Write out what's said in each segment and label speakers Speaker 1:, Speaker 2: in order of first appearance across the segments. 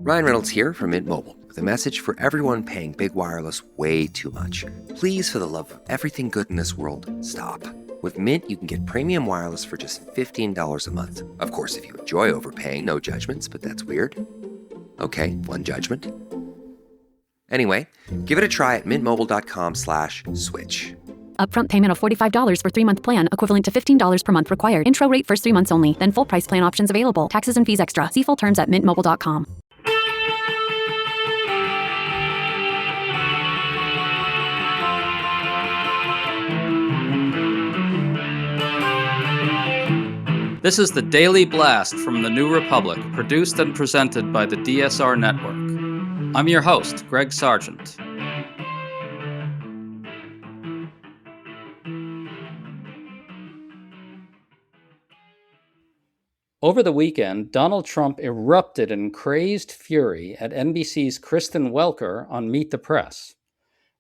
Speaker 1: Ryan Reynolds here from Mint Mobile with a message for everyone paying big wireless way too much. Please, for the love of everything good in this world, stop. With Mint, you can get premium wireless for just $15 a month. Of course, if you enjoy overpaying, no judgments, but that's weird. Okay, one judgment. Anyway, give it a try at mintmobile.com/switch.
Speaker 2: Upfront payment of $45 for 3-month plan, equivalent to $15 per month required. Intro rate first 3 months only, then full price plan options available. Taxes and fees extra. See full terms at mintmobile.com.
Speaker 3: This is the Daily Blast from the New Republic, produced and presented by the DSR Network. I'm your host, Greg Sargent. Over the weekend, Donald Trump erupted in crazed fury at NBC's Kristen Welker on Meet the Press.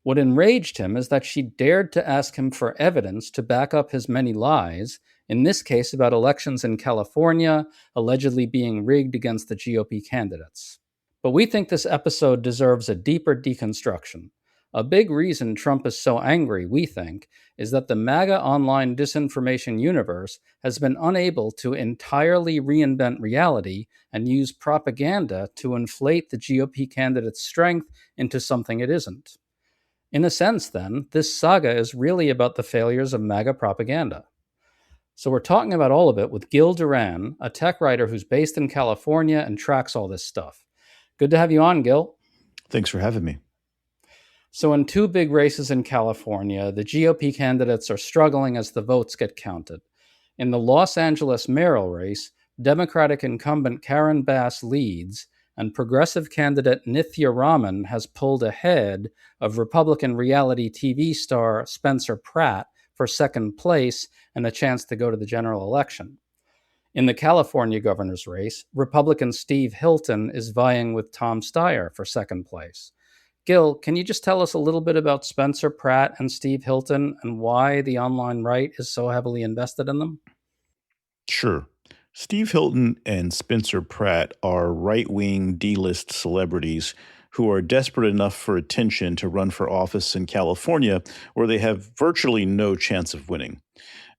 Speaker 3: What enraged him is that she dared to ask him for evidence to back up his many lies, in this case about elections in California allegedly being rigged against the GOP candidates. But we think this episode deserves a deeper deconstruction. A big reason Trump is so angry, we think, is that the MAGA online disinformation universe has been unable to entirely reinvent reality and use propaganda to inflate the GOP candidate's strength into something it isn't. In a sense, then, this saga is really about the failures of MAGA propaganda. So we're talking about all of it with Gil Duran, a tech writer who's based in California and tracks all this stuff. Good to have you on, Gil.
Speaker 4: Thanks for having me.
Speaker 3: So in 2 big races in California, the GOP candidates are struggling as the votes get counted. In the Los Angeles mayoral race, Democratic incumbent Karen Bass leads, and progressive candidate Nithya Raman has pulled ahead of Republican reality TV star Spencer Pratt for second place and a chance to go to the general election. In the California governor's race, Republican Steve Hilton is vying with Tom Steyer for second place. Gil, can you just tell us a little bit about Spencer Pratt and Steve Hilton and why the online right is so heavily invested in them?
Speaker 4: Sure. Steve Hilton and Spencer Pratt are right-wing D-list celebrities who are desperate enough for attention to run for office in California, where they have virtually no chance of winning.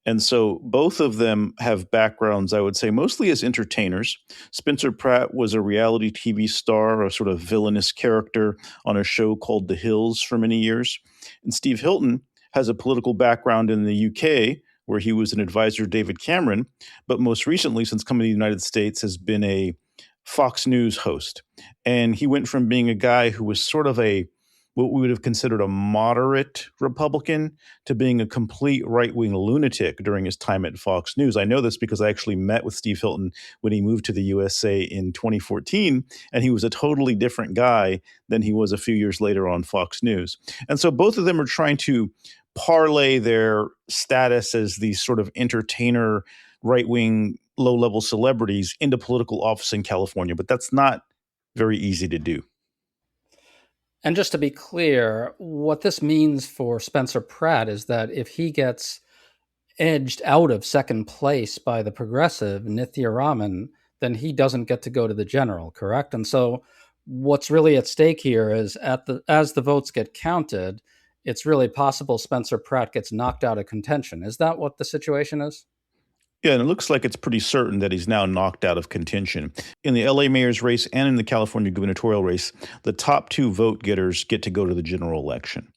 Speaker 4: And so both of them have backgrounds, I would say, mostly as entertainers. Spencer Pratt was a reality TV star, a sort of villainous character on a show called The Hills for many years. And Steve Hilton has a political background in the UK, where he was an advisor to David Cameron, but most recently, since coming to the United States, has been a Fox News host. And he went from being a guy who was sort of what we would have considered a moderate Republican to being a complete right-wing lunatic during his time at Fox News. I know this because I actually met with Steve Hilton when he moved to the USA in 2014, and he was a totally different guy than he was a few years later on Fox News. And so both of them are trying to parlay their status as these sort of entertainer, right-wing, low-level celebrities into political office in California, but that's not very easy to do.
Speaker 3: And just to be clear, what this means for Spencer Pratt is that if he gets edged out of second place by the progressive Nithya Raman, then he doesn't get to go to the general, correct? And so what's really at stake here is as the votes get counted, it's really possible Spencer Pratt gets knocked out of contention. Is that what the situation is?
Speaker 4: Yeah, and it looks like it's pretty certain that he's now knocked out of contention. In the LA mayor's race and in the California gubernatorial race, the top 2 vote getters get to go to the general election.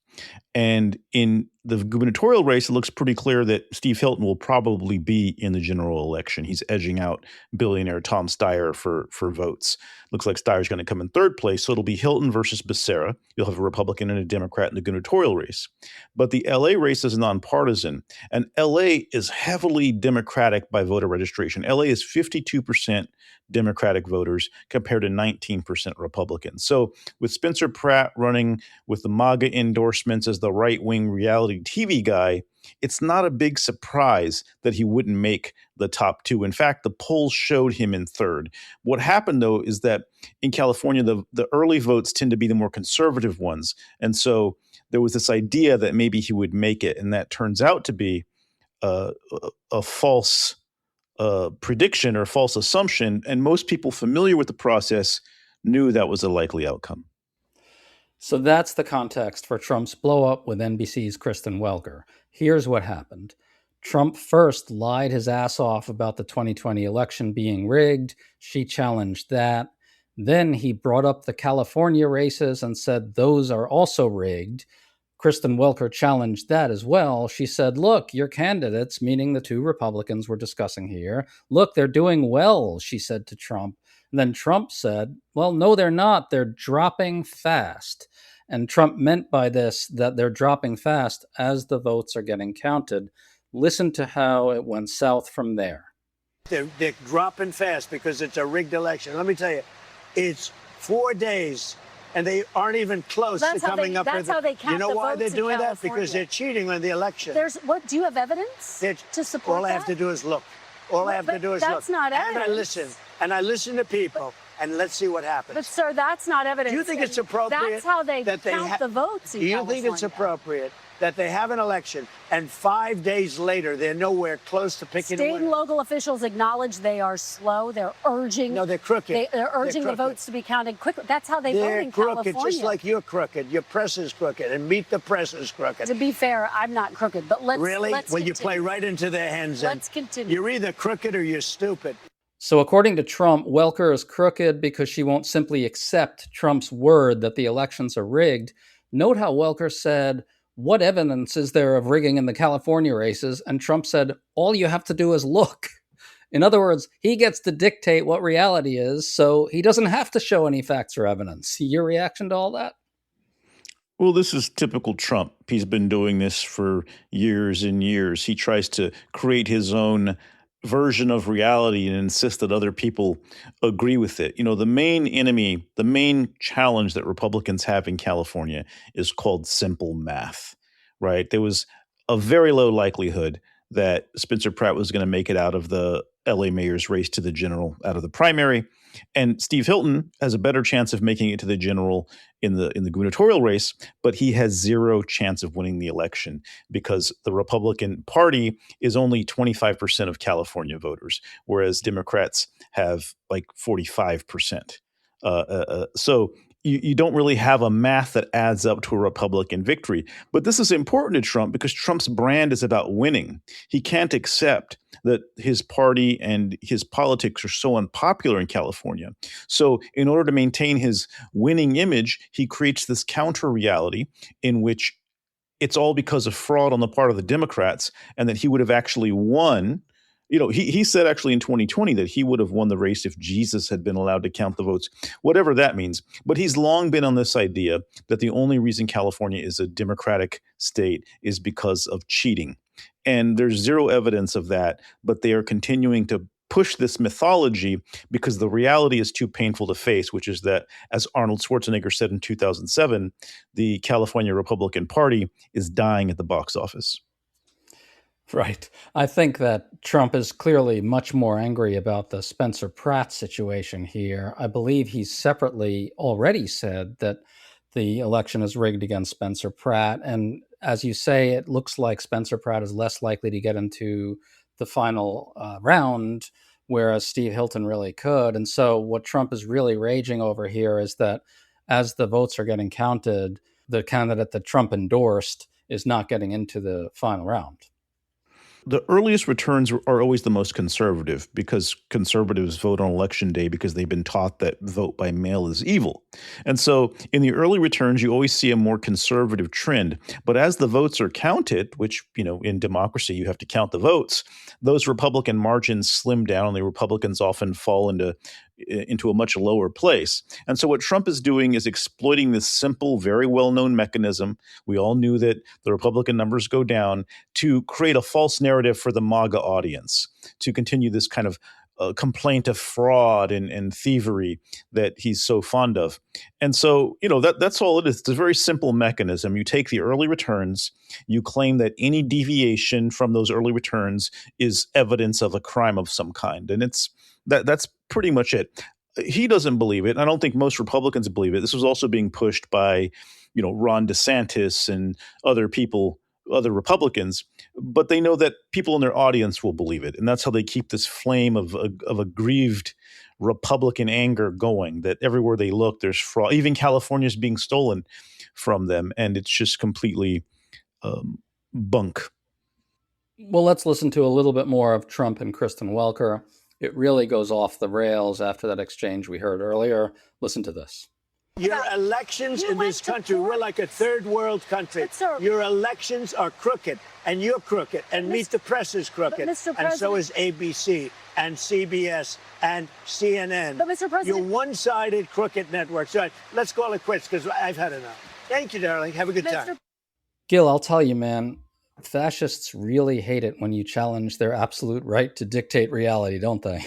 Speaker 4: And in the gubernatorial race, it looks pretty clear that Steve Hilton will probably be in the general election. He's edging out billionaire Tom Steyer for votes. Looks like Steyer's going to come in third place, so it'll be Hilton versus Becerra. You'll have a Republican and a Democrat in the gubernatorial race. But the LA race is nonpartisan, and LA is heavily Democratic by voter registration. LA is 52% Democratic voters compared to 19% Republicans. So with Spencer Pratt running with the MAGA endorsements as the right-wing reality TV guy, it's not a big surprise that he wouldn't make the top 2. In fact, the polls showed him in third. What happened, though, is that in California, the early votes tend to be the more conservative ones. And so there was this idea that maybe he would make it, and that turns out to be a false prediction or false assumption. And most people familiar with the process knew that was a likely outcome.
Speaker 3: So that's the context for Trump's blowup with NBC's Kristen Welker. Here's what happened. Trump first lied his ass off about the 2020 election being rigged. She challenged that. Then he brought up the California races and said those are also rigged. Kristen Welker challenged that as well. She said, look, your candidates, meaning the two Republicans we're discussing here, look, they're doing well, she said to Trump. And then Trump said, well, no, they're not. They're dropping fast. And Trump meant by this that they're dropping fast as the votes are getting counted. Listen to how it went south from there.
Speaker 5: They're dropping fast because it's a rigged election. Let me tell you, it's 4 days, and they aren't even close to coming up with it.
Speaker 6: That's how they count the votes.
Speaker 5: You know why they're doing
Speaker 6: that?
Speaker 5: Because they're cheating on the election.
Speaker 6: Do you have evidence to support
Speaker 5: all
Speaker 6: that?
Speaker 5: I have to do is look. All I have to do is look.
Speaker 6: That's not evidence.
Speaker 5: And I listen to people, and let's see what happens.
Speaker 6: But, sir, that's not evidence.
Speaker 5: Do you think it's appropriate?
Speaker 6: That's how they count the votes in California.
Speaker 5: Do you think it's appropriate that they have an election and 5 days later they're nowhere close to picking a winner?
Speaker 6: State and local officials acknowledge they are slow. They're urging.
Speaker 5: No, they're crooked.
Speaker 6: They're urging the votes to be counted quickly. That's how they vote in California.
Speaker 5: They're crooked, just like you're crooked. Your press is crooked, and Meet the Press is crooked.
Speaker 6: To be fair, I'm not crooked, but let's
Speaker 5: Well, you play right into their hands.
Speaker 6: Let's continue.
Speaker 5: You're either crooked or you're stupid.
Speaker 3: So according to Trump, Welker is crooked because she won't simply accept Trump's word that the elections are rigged. Note how Welker said, what evidence is there of rigging in the California races? And Trump said, all you have to do is look. In other words, he gets to dictate what reality is, so he doesn't have to show any facts or evidence. Your reaction to all that?
Speaker 4: Well, this is typical Trump. He's been doing this for years and years. He tries to create his own version of reality and insist that other people agree with it. You know, the main enemy, the main challenge that Republicans have in California is called simple math, right? There was a very low likelihood that Spencer Pratt was going to make it out of the LA mayor's race to the general out of the primary. And Steve Hilton has a better chance of making it to the general in the gubernatorial race, but he has zero chance of winning the election because the Republican Party is only 25% of California voters, whereas Democrats have like 45%. So you don't really have a math that adds up to a Republican victory. But this is important to Trump because Trump's brand is about winning. He can't accept that his party and his politics are so unpopular in California. So in order to maintain his winning image, he creates this counter reality in which it's all because of fraud on the part of the Democrats and that he would have actually won. You know, he said actually in 2020 that he would have won the race if Jesus had been allowed to count the votes, whatever that means. But he's long been on this idea that the only reason California is a Democratic state is because of cheating. And there's zero evidence of that, but they are continuing to push this mythology because the reality is too painful to face, which is that, as Arnold Schwarzenegger said in 2007, the California Republican Party is dying at the box office.
Speaker 3: Right. I think that Trump is clearly much more angry about the Spencer Pratt situation here. I believe he's separately already said that the election is rigged against Spencer Pratt. And as you say, it looks like Spencer Pratt is less likely to get into the final round, whereas Steve Hilton really could. And so what Trump is really raging over here is that as the votes are getting counted, the candidate that Trump endorsed is not getting into the final round.
Speaker 4: The earliest returns are always the most conservative because conservatives vote on election day because they've been taught that vote by mail is evil. And so in the early returns, you always see a more conservative trend. But as the votes are counted, which, you know, in democracy, you have to count the votes, those Republican margins slim down and the Republicans often fall into a much lower place. And so what Trump is doing is exploiting this simple, very well-known mechanism. We all knew that the Republican numbers go down to create a false narrative for the MAGA audience, to continue this kind of complaint of fraud and thievery that he's so fond of. And so, you know, that's all it is. It's a very simple mechanism. You take the early returns, you claim that any deviation from those early returns is evidence of a crime of some kind. And that's pretty much it. He doesn't believe it. I don't think most Republicans believe it. This was also being pushed by, you know, Ron DeSantis and other people, other Republicans, but they know that people in their audience will believe it. And that's how they keep this flame of aggrieved Republican anger going, that everywhere they look, there's fraud. Even California is being stolen from them, and it's just completely bunk.
Speaker 3: Well, let's listen to a little bit more of Trump and Kristen Welker. It really goes off the rails after that exchange we heard earlier. Listen to this.
Speaker 5: Your elections in this country, we're like a third world country. Your elections are crooked, and you're crooked, and Meet the Press is crooked, and so is ABC and CBS and CNN.
Speaker 6: But Mr. President,
Speaker 5: you're one-sided crooked network. So let's call it quits because I've had enough. Thank you, darling. Have a good time.
Speaker 3: Gil, I'll tell you, man, fascists really hate it when you challenge their absolute right to dictate reality, don't they?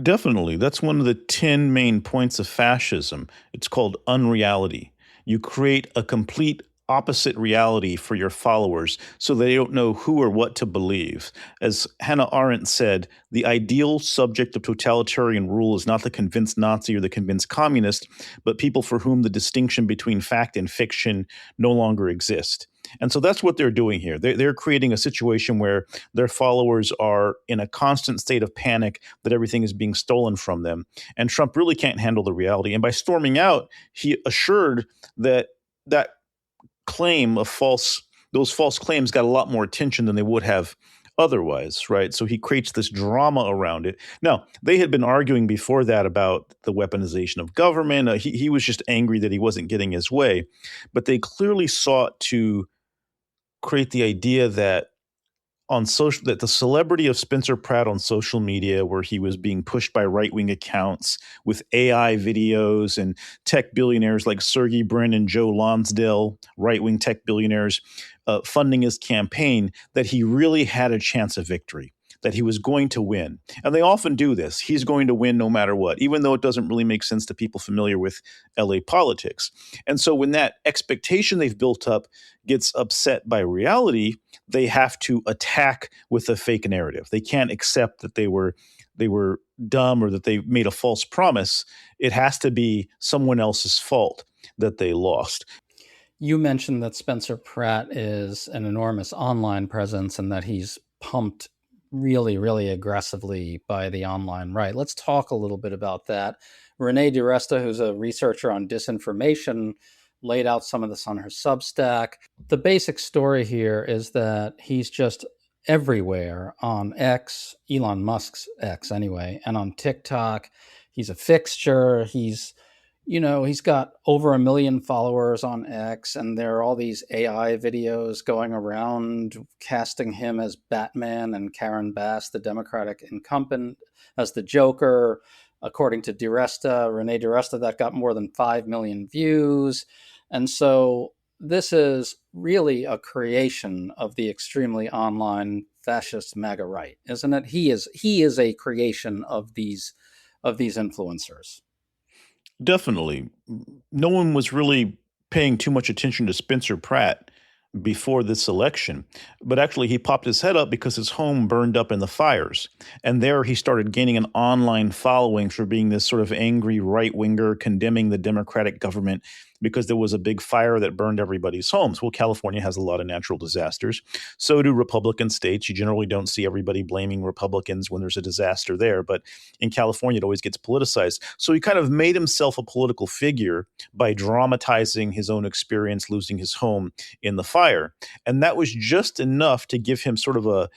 Speaker 4: Definitely. That's one of the 10 main points of fascism. It's called unreality. You create a complete opposite reality for your followers so they don't know who or what to believe. As Hannah Arendt said, the ideal subject of totalitarian rule is not the convinced Nazi or the convinced communist, but people for whom the distinction between fact and fiction no longer exists. And so that's what they're doing here. They're creating a situation where their followers are in a constant state of panic that everything is being stolen from them. And Trump really can't handle the reality. And by storming out, he assured that that claim of those false claims got a lot more attention than they would have otherwise, right? So he creates this drama around it. Now, they had been arguing before that about the weaponization of government. He was just angry that he wasn't getting his way. But they clearly sought to create the idea that that the celebrity of Spencer Pratt on social media, where he was being pushed by right-wing accounts with AI videos and tech billionaires like Sergey Brin and Joe Lonsdale, right-wing tech billionaires, funding his campaign, that he really had a chance of victory, that he was going to win. And they often do this. He's going to win no matter what, even though it doesn't really make sense to people familiar with LA politics. And so when that expectation they've built up gets upset by reality, they have to attack with a fake narrative. They can't accept that they were dumb or that they made a false promise. It has to be someone else's fault that they lost.
Speaker 3: You mentioned that Spencer Pratt is an enormous online presence and that he's pumped really, really aggressively by the online right. Let's talk a little bit about that. Renee DiResta, who's a researcher on disinformation, laid out some of this on her Substack. The basic story here is that he's just everywhere on X, Elon Musk's X anyway, and on TikTok. He's a fixture. He's got over 1 million followers on X, and there are all these AI videos going around casting him as Batman and Karen Bass, the Democratic incumbent, as the Joker. According to Renee DiResta, that got more than 5 million views. And so this is really a creation of the extremely online fascist MAGA right, isn't it? He is a creation of these influencers.
Speaker 4: Definitely. No one was really paying too much attention to Spencer Pratt before this election, but actually he popped his head up because his home burned up in the fires. And there he started gaining an online following for being this sort of angry right-winger condemning the Democratic government because there was a big fire that burned everybody's homes. Well, California has a lot of natural disasters. So do Republican states. You generally don't see everybody blaming Republicans when there's a disaster there. But in California, it always gets politicized. So he kind of made himself a political figure by dramatizing his own experience losing his home in the fire. And that was just enough to give him sort of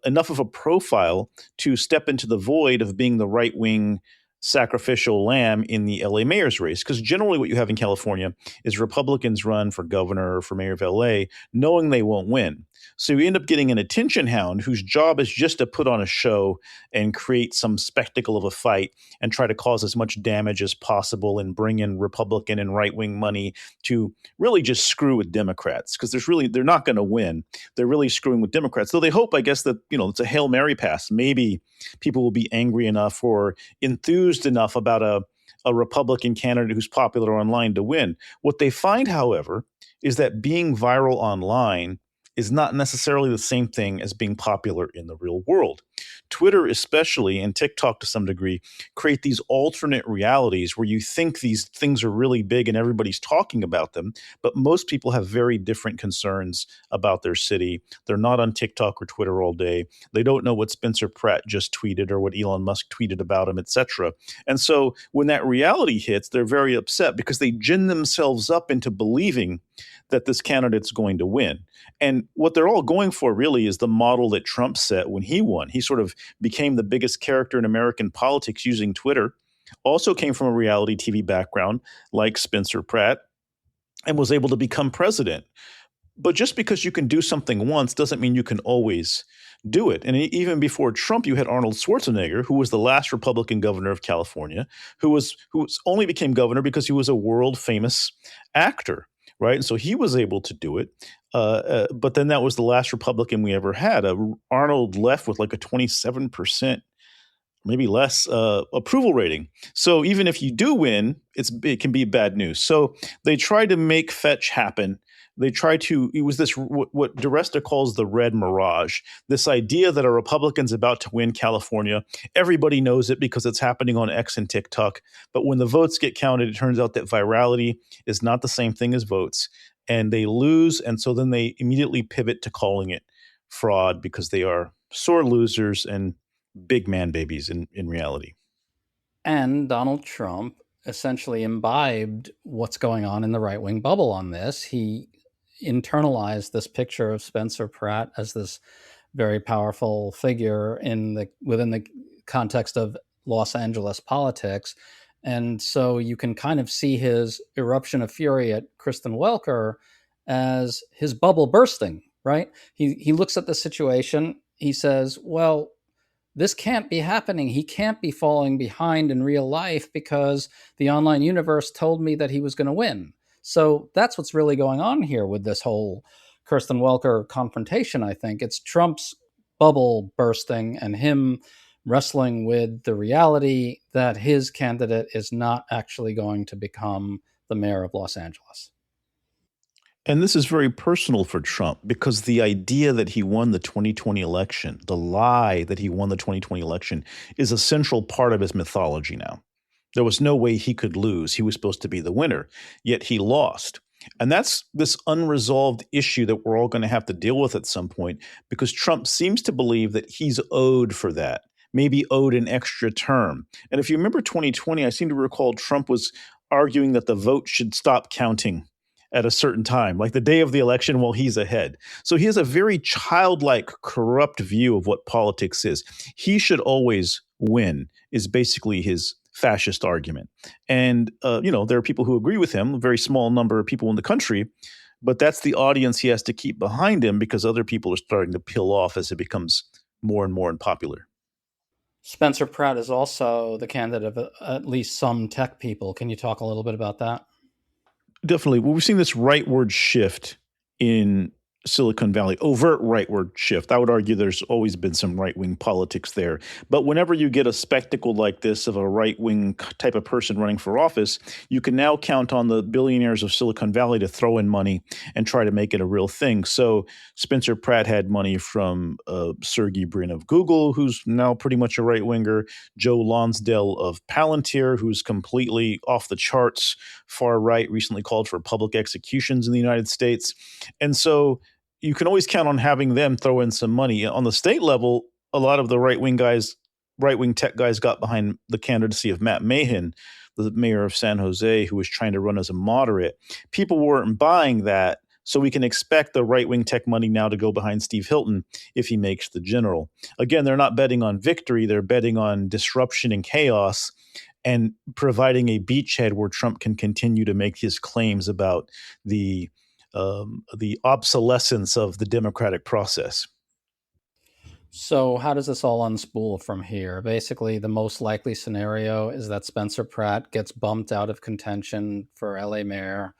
Speaker 4: enough of a profile to step into the void of being the right-wing sacrificial lamb in the LA mayor's race. Because generally what you have in California is Republicans run for governor or for mayor of LA knowing they won't win. So you end up getting an attention hound whose job is just to put on a show and create some spectacle of a fight and try to cause as much damage as possible and bring in Republican and right-wing money to really just screw with Democrats, because they're not going to win. They're really screwing with Democrats. So they hope, I guess, that, it's a Hail Mary pass. Maybe people will be angry enough or enthused enough about a Republican candidate who's popular online to win. What they find, however, is that being viral online is not necessarily the same thing as being popular in the real world. Twitter, especially, and TikTok to some degree, create these alternate realities where you think these things are really big and everybody's talking about them. But most people have very different concerns about their city. They're not on TikTok or Twitter all day. They don't know what Spencer Pratt just tweeted or what Elon Musk tweeted about him, etc. And so when that reality hits, they're very upset because they gin themselves up into believing that this candidate's going to win. And what they're all going for really is the model that Trump set when he won. He sort of became the biggest character in American politics using Twitter, also came from a reality TV background like Spencer Pratt, and was able to become president. But just because you can do something once doesn't mean you can always do it. And even before Trump, you had Arnold Schwarzenegger, who was the last Republican governor of California, who only became governor because he was a world famous actor, right? And so he was able to do it. But then that was the last Republican we ever had. Arnold left with like a 27%, maybe less, approval rating. So even if you do win, it can be bad news. So they tried to make fetch happen. It was this, what DeResta calls the red mirage, this idea that a Republican's about to win California. Everybody knows it because it's happening on X and TikTok. But when the votes get counted, it turns out that virality is not the same thing as votes. And they lose. And so then they immediately pivot to calling it fraud because they are sore losers and big man babies in reality.
Speaker 3: And Donald Trump essentially imbibed what's going on in the right-wing bubble on this. He internalized this picture of Spencer Pratt as this very powerful figure within the context of Los Angeles politics. And so you can kind of see his eruption of fury at Kristen Welker as his bubble bursting, right? He looks at the situation. He says, well, this can't be happening. He can't be falling behind in real life because the online universe told me that he was going to win. So that's what's really going on here with this whole Kirsten Welker confrontation, I think. It's Trump's bubble bursting and him wrestling with the reality that his candidate is not actually going to become the mayor of Los Angeles.
Speaker 4: And this is very personal for Trump because the idea that he won the 2020 election, the lie that he won the 2020 election, is a central part of his mythology now. There was no way he could lose. He was supposed to be the winner, yet he lost. And that's this unresolved issue that we're all going to have to deal with at some point because Trump seems to believe that he's owed for that, maybe owed an extra term. And if you remember 2020, I seem to recall Trump was arguing that the vote should stop counting at a certain time, like the day of the election while he's ahead. So he has a very childlike, corrupt view of what politics is. He should always win, is basically his fascist argument. And, there are people who agree with him, a very small number of people in the country, but that's the audience he has to keep behind him because other people are starting to peel off as it becomes more and more unpopular.
Speaker 3: Spencer Pratt is also the candidate of at least some tech people. Can you talk a little bit about that?
Speaker 4: Definitely. Well, we've seen this rightward shift in Silicon Valley, overt rightward shift. I would argue there's always been some right-wing politics there. But whenever you get a spectacle like this of a right-wing type of person running for office, you can now count on the billionaires of Silicon Valley to throw in money and try to make it a real thing. So Spencer Pratt had money from Sergey Brin of Google, who's now pretty much a right-winger, Joe Lonsdale of Palantir, who's completely off the charts, far right, recently called for public executions in the United States. And so you can always count on having them throw in some money. On the state level, a lot of the right-wing tech guys got behind the candidacy of Matt Mahan, the mayor of San Jose, who was trying to run as a moderate. People weren't buying that, so we can expect the right-wing tech money now to go behind Steve Hilton if he makes the general. Again, they're not betting on victory. They're betting on disruption and chaos and providing a beachhead where Trump can continue to make his claims about the obsolescence of the democratic process.
Speaker 3: So how does this all unspool from here? Basically, the most likely scenario is that Spencer Pratt gets bumped out of contention for LA mayor,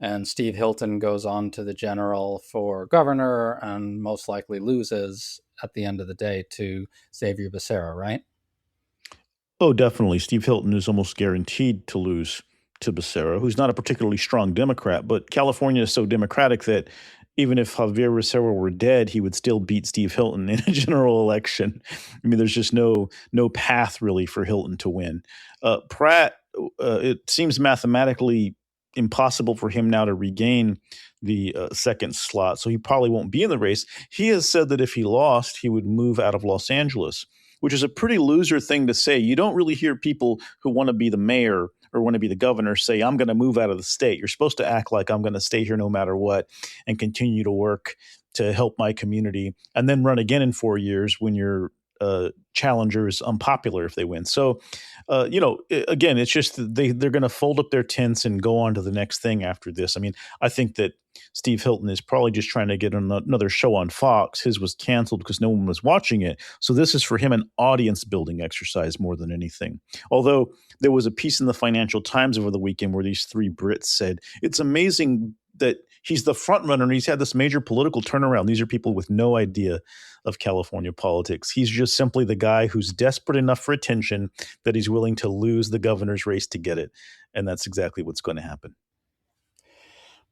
Speaker 3: and Steve Hilton goes on to the general for governor and most likely loses at the end of the day to Xavier Becerra, right?
Speaker 4: Oh, definitely. Steve Hilton is almost guaranteed to lose to Becerra, who's not a particularly strong Democrat, but California is so democratic that even if Javier Becerra were dead, he would still beat Steve Hilton in a general election. I mean, there's just no path really for Hilton to win. Pratt, it seems mathematically impossible for him now to regain the second slot, so he probably won't be in the race. He has said that if he lost, he would move out of Los Angeles, which is a pretty loser thing to say. You don't really hear people who want to be the mayor or want to be the governor say, I'm going to move out of the state. You're supposed to act like I'm going to stay here no matter what and continue to work to help my community and then run again in 4 years when your challenger is unpopular if they win. So, again, it's just they're going to fold up their tents and go on to the next thing after this. I mean, I think that Steve Hilton is probably just trying to get another show on Fox. His was canceled because no one was watching it. So this is for him an audience building exercise more than anything. Although there was a piece in the Financial Times over the weekend where these three Brits said, it's amazing that he's the front runner and he's had this major political turnaround. These are people with no idea of California politics. He's just simply the guy who's desperate enough for attention that he's willing to lose the governor's race to get it. And that's exactly what's going to happen.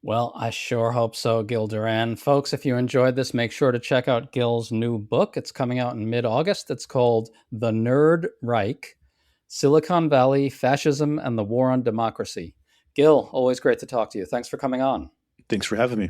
Speaker 3: Well, I sure hope so, Gil Duran. Folks, if you enjoyed this, make sure to check out Gil's new book. It's coming out in mid-August. It's called The Nerd Reich, Silicon Valley, Fascism, and the War on Democracy. Gil, always great to talk to you. Thanks for coming on.
Speaker 4: Thanks for having me.